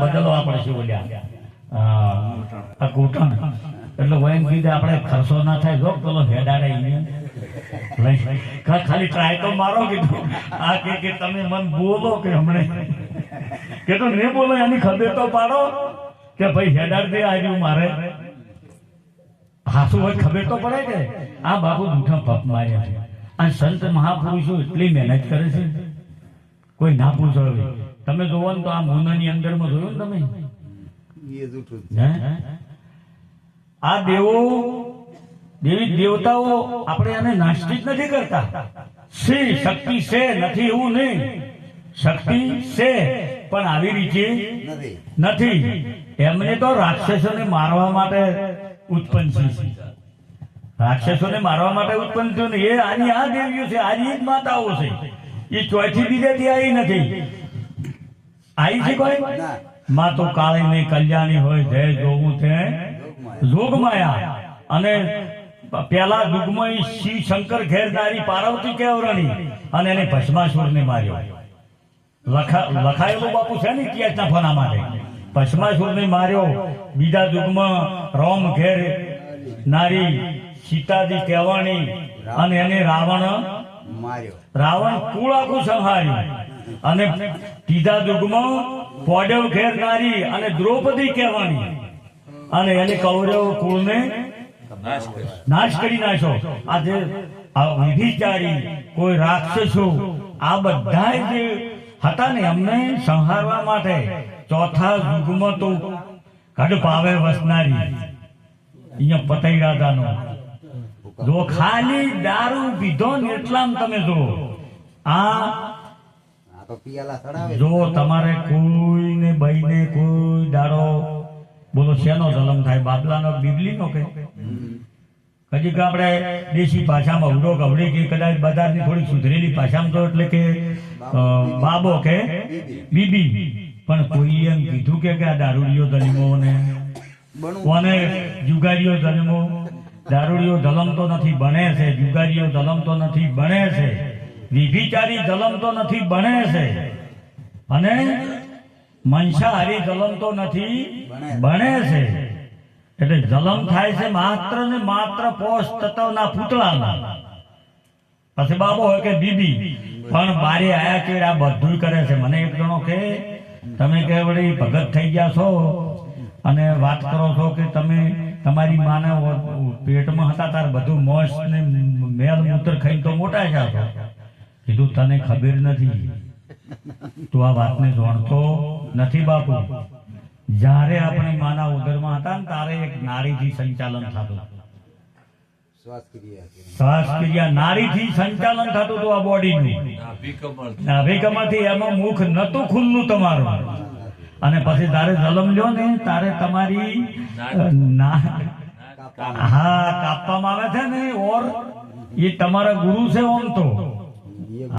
બદલવા પડશે બોલ્યા ઘૂંટણ એટલે વયન કીધે આપણે ખર્ચો ના થાય જો પેલો હેડાડે ખાલી ટ્રાય તો મારો કીધું આ કે તમે મન બોલો કે હમણે કે તો નહીં બોલો એની ખબર તો પાડો કે ભાઈ હેડાડ દે આવ્યું મારે હાસુ હોય ખબર તો પડે કે આ બાબુ જૂઠા પપ માર્યા છે આ સંત મહાપુરુષો એટલી મહેનત કરે છે કોઈ ના પૂછો. તમે જોવો ને તો આ મુનાની અંદરમાં જોયું ને તમે આ દેવી દેવતાઓ આપણે એને નાસ્તિક નથી કરતા. શ્રી શક્તિ છે નથી એવું નહીં, શક્તિ છે પણ આવી રીતે નથી. એમને તો રાક્ષસોને મારવા માટે ઉત્પન્ન છે, રાક્ષસોને મારવા માટે ઉત્પન્ન થયું ને એ આની આ દેવીઓ છે, આની જ માતાઓ છે. એ ચોથી બીજેથી આવી નથી. આવી છે કોઈ માં તો કાળી ને કલ્યાણી હોય જય જોવું તે જોગમાયા. અને પેલા યુગમાં શિવ શંકર ઘેરનારી પાર્વતી કેવરણી અને એને ભસ્માસુર ને માર્યો. લખાયેલું બાપુ છે ને ઇતિહાસના ફોના માટે. ભસ્માસુર ને માર્યો. બીજા યુગમાં રોમ ઘેર નારી સીતાજી કેવરણી અને એને રાવણ કુળ આખું સંહાર્યું. અને ત્રીજા યુગમાં પોડવ ઘેર નારી અને દ્રૌપદી કહેવાની અને એને કૌરવ કુળને નાશ કરી નાખ્યો. આ જે વિધિચારી કોઈ રાક્ષસો આ બધા જે હતા ને અમને સંહારવા માટે ચોથા યુગમાં તો કડ પાવે વસનારી અહીંયા પતઈ રાજાનો જો ખાલી દારૂ પીધો ને એટલામાં તમે જો આ જો તમારે કોઈને બહીને કોઈ દાડો બોલો શેનો જલમ થાય, બાબલાનો બીબલીનો કે કદી કે આપણે દેશી ભાષામાં ઉડો ગવડી કે કદાચ બજારની થોડી સુધરેલી ભાષામાં તો એટલે કે બાબો કે બીબી. પણ કોઈ એમ કીધું કે આ દારૂડિયો જન્મો ને કોને જુગારીઓ જન્મો. દારૂડિયો જલમ તો નથી બને છે, જુગારીઓ જલમ તો નથી બને છે, વિભિચારી જલમ તો નથી બને છે, અને મંસાહારી જલમ તો નથી બને છે. એટલે જલમ થાય છે માત્ર ને માત્ર પોષ તત્વના પૂતળામાં. પછી બાબો હોય કે બીબી પણ બારે આયા કે આ બધું કરે છે. મને એક જણો કે તમે કે વળી ભગત થઈ ગયા છો અને વાત કરો છો કે તમે તમારી માના પેટમાં હતા તાર બધું મોસ ને મેલ મૂત્ર ખાઈને તો મોટા છો. કીધું તને ખબર નથી, તું આ વાતને જાણતો નથી બાપુ. જ્યારે આપણે માના ઉદરમાં હતા ને તારે એક નારીથી સંચાલન થતું, શ્વાસ ક્રિયા નારીથી સંચાલન થતું હતું આ બોડીનું. નાભિકમળથી એમાં મુખ નતું ખુલ્લું તમારું. અને પછી તારે જલમ લ્યો ને તારે તમારી હા કાપવામાં આવે છે ને. ઓર એ તમારા ગુરુ છે ઓમ તો